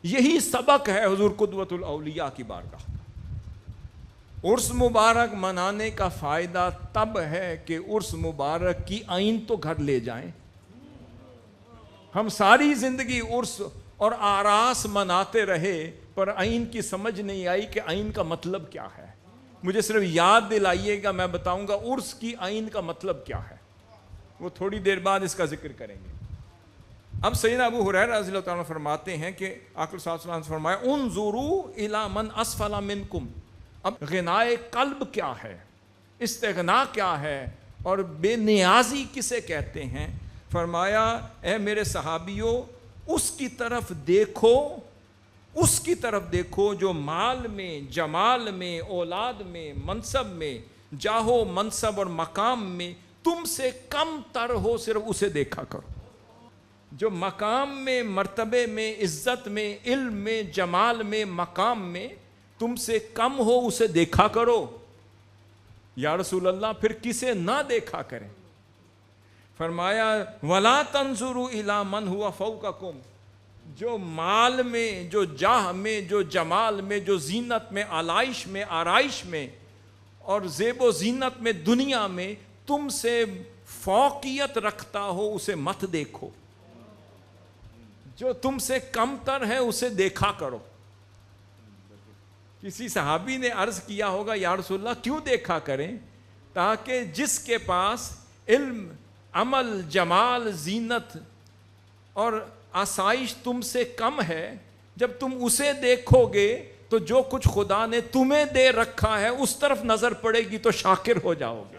یہی سبق ہے حضور قدوۃ الاولیاء کی بارگاہ کا۔ عرس مبارک منانے کا فائدہ تب ہے کہ عرس مبارک کی آئین تو گھر لے جائیں۔ ہم ساری زندگی عرس اور آراس مناتے رہے پر آئین کی سمجھ نہیں آئی کہ آئین کا مطلب کیا ہے۔ مجھے صرف یاد دلائیے گا، میں بتاؤں گا عرس کی آئین کا مطلب کیا ہے، وہ تھوڑی دیر بعد اس کا ذکر کریں گے۔ اب سیدنا ابو ہریرہ رضی اللہ تعالیٰ فرماتے ہیں کہ آقا صلی اللہ علیہ وسلم نے فرمایا انظروا الی من اسفل منکم۔ اب غنائے قلب کیا ہے، استغنا کیا ہے، اور بے نیازی کسے کہتے ہیں؟ فرمایا اے میرے صحابیوں، اس کی طرف دیکھو، اس کی طرف دیکھو جو مال میں، جمال میں، اولاد میں، منصب میں، جاہو منصب اور مقام میں تم سے کم تر ہو، صرف اسے دیکھا کرو۔ جو مقام میں، مرتبے میں، عزت میں، علم میں، جمال میں، مقام میں تم سے کم ہو، اسے دیکھا کرو۔ یا رسول اللہ پھر کسے نہ دیکھا کریں؟ فرمایا وَلَا تَنْظُرُوا إِلَىٰ مَنْ هُوَ فَوْقَكُمْ۔ جو مال میں، جو جاہ میں، جو جمال میں، جو زینت میں، آلائش میں، آرائش میں اور زیب و زینت میں، دنیا میں تم سے فوقیت رکھتا ہو، اسے مت دیکھو۔ جو تم سے کم تر ہے اسے دیکھا کرو۔ کسی صحابی نے عرض کیا ہوگا یا رسول اللہ کیوں دیکھا کریں؟ تاکہ جس کے پاس علم، عمل، جمال، زینت اور آسائش تم سے کم ہے، جب تم اسے دیکھو گے تو جو کچھ خدا نے تمہیں دے رکھا ہے اس طرف نظر پڑے گی تو شاکر ہو جاؤ گے۔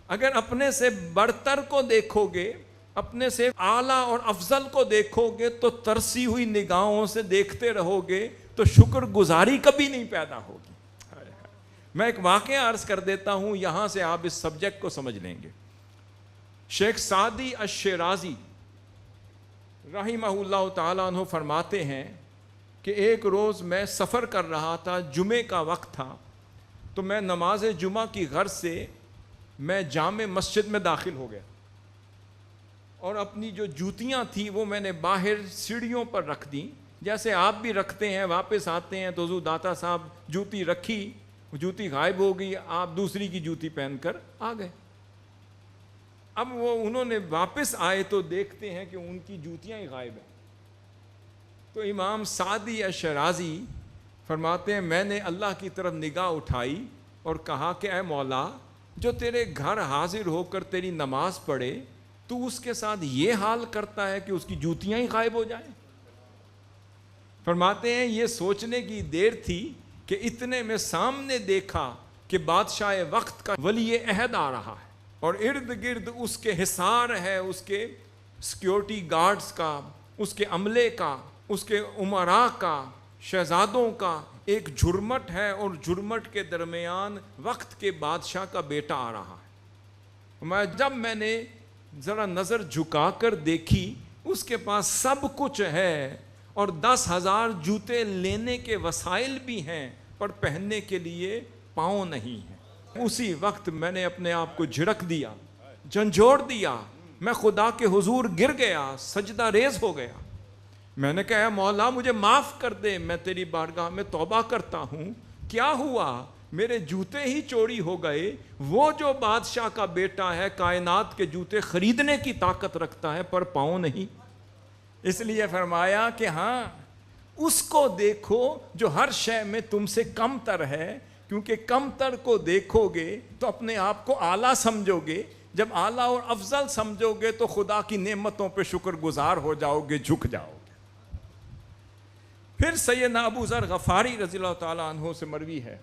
اگر اپنے سے برتر کو دیکھو گے، اپنے سے اعلیٰ اور افضل کو دیکھو گے تو ترسی ہوئی نگاہوں سے دیکھتے رہو گے تو شکر گزاری کبھی نہیں پیدا ہوگی۔ میں ایک واقعہ عرض کر دیتا ہوں، یہاں سے آپ اس سبجیکٹ کو سمجھ لیں گے۔ شیخ سعدی الشیرازی رحمہ اللہ تعالیٰ عنہ فرماتے ہیں کہ ایک روز میں سفر کر رہا تھا، جمعے کا وقت تھا، تو میں نماز جمعہ کی غرض سے میں جامع مسجد میں داخل ہو گیا، اور اپنی جو جوتیاں تھیں وہ میں نے باہر سیڑھیوں پر رکھ دیں، جیسے آپ بھی رکھتے ہیں، واپس آتے ہیں تو حضور داتا صاحب جوتی رکھی، جوتی غائب ہو گئی، آپ دوسری کی جوتی پہن کر آ گئے۔ اب وہ انہوں نے واپس آئے تو دیکھتے ہیں کہ ان کی جوتیاں ہی غائب ہیں۔ تو امام سعدی الشیرازی فرماتے ہیں میں نے اللہ کی طرف نگاہ اٹھائی اور کہا کہ اے مولا، جو تیرے گھر حاضر ہو کر تیری نماز پڑھے تو اس کے ساتھ یہ حال کرتا ہے کہ اس کی جوتیاں ہی غائب ہو جائیں۔ فرماتے ہیں یہ سوچنے کی دیر تھی کہ اتنے میں سامنے دیکھا کہ بادشاہ وقت کا ولی عہد آ رہا ہے، اور ارد گرد اس کے حصار ہے، اس کے سیکیورٹی گارڈز کا، اس کے عملے کا، اس کے امراء کا، شہزادوں کا ایک جھرمٹ ہے، اور جھرمٹ کے درمیان وقت کے بادشاہ کا بیٹا آ رہا ہے۔ جب میں نے ذرا نظر جھکا کر دیکھی، اس کے پاس سب کچھ ہے اور 10,000 جوتے لینے کے وسائل بھی ہیں، پر پہننے کے لیے پاؤں نہیں ہیں۔ اسی وقت میں نے اپنے آپ کو جھڑک دیا، جھنجھوڑ دیا، میں خدا کے حضور گر گیا، سجدہ ریز ہو گیا۔ میں نے کہا اے مولا مجھے معاف کر دے، میں تیری بارگاہ میں توبہ کرتا ہوں، کیا ہوا؟ میرے جوتے ہی چوری ہو گئے۔ وہ جو بادشاہ کا بیٹا ہے کائنات کے جوتے خریدنے کی طاقت رکھتا ہے پر پاؤں نہیں۔ اس لیے فرمایا کہ ہاں اس کو دیکھو جو ہر شے میں تم سے کم تر ہے، کیونکہ کم تر کو دیکھو گے تو اپنے آپ کو اعلیٰ سمجھو گے، جب اعلیٰ اور افضل سمجھو گے تو خدا کی نعمتوں پہ شکر گزار ہو جاؤ گے، جھک جاؤ گے۔ پھر سیدنا ابو ذر غفاری رضی اللہ تعالیٰ عنہ سے مروی ہے،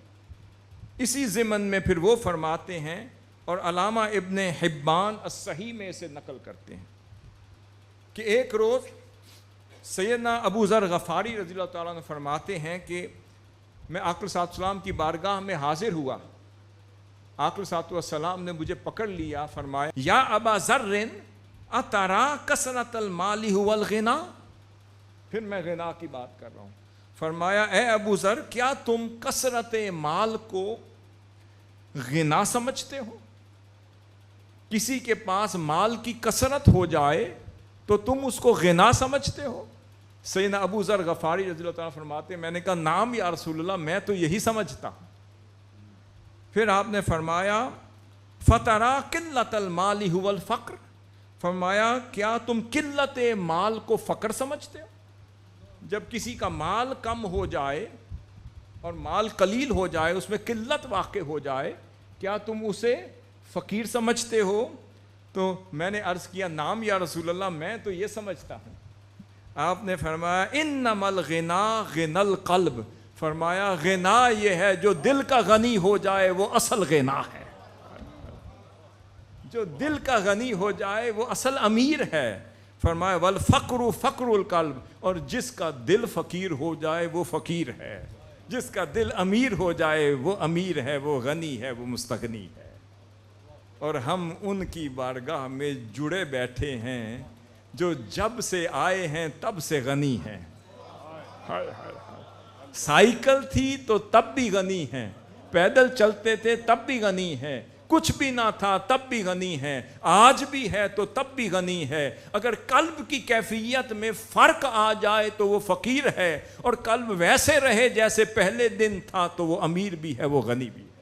اسی ضمن میں پھر وہ فرماتے ہیں، اور علامہ ابن حبان الصحیح میں اسے نقل کرتے ہیں کہ ایک روز سیدنا ابو ذر غفاری رضی اللہ تعالیٰ عنہ فرماتے ہیں کہ میں آقا صلی اللہ علیہ وسلم کی بارگاہ میں حاضر ہوا، آقا صلی اللہ علیہ وسلم نے مجھے پکڑ لیا، فرمایا یا ابا ذر اترا کثرت المال هو الغنا۔ پھر میں غنا کی بات کر رہا ہوں۔ فرمایا اے ابو ذر کیا تم کثرت مال کو غنا سمجھتے ہو؟ کسی کے پاس مال کی کثرت ہو جائے تو تم اس کو غنا سمجھتے ہو؟ سیدنا ابو ذر غفاری رضی اللہ تعالیٰ فرماتے ہیں میں نے کہا نام یا رسول اللہ میں تو یہی سمجھتا ہوں. پھر آپ نے فرمایا فترا قلت المال هو الفقر، فرمایا کیا تم قلت مال کو فقر سمجھتے ہو؟ جب کسی کا مال کم ہو جائے اور مال قلیل ہو جائے، اس میں قلت واقع ہو جائے، کیا تم اسے فقیر سمجھتے ہو؟ تو میں نے عرض کیا نام یا رسول اللہ میں تو یہ سمجھتا ہوں. آپ نے فرمایا انما الغنا غنى القلب، فرمایا غنا یہ ہے جو دل کا غنی ہو جائے وہ اصل غنا ہے، جو دل کا غنی ہو جائے وہ اصل امیر ہے. فرمایا والفقر فقر القلب، اور جس کا دل فقیر ہو جائے وہ فقیر ہے، جس کا دل امیر ہو جائے وہ امیر ہے، وہ غنی ہے، وہ مستغنی ہے. اور ہم ان کی بارگاہ میں جڑے بیٹھے ہیں جو جب سے آئے ہیں تب سے غنی ہیں. سائیکل تھی تو تب بھی غنی ہیں، پیدل چلتے تھے تب بھی غنی ہیں، کچھ بھی نہ تھا تب بھی غنی ہے، آج بھی ہے تو تب بھی غنی ہے. اگر قلب کی کیفیت میں فرق آ جائے تو وہ فقیر ہے، اور قلب ویسے رہے جیسے پہلے دن تھا تو وہ امیر بھی ہے، وہ غنی بھی ہے.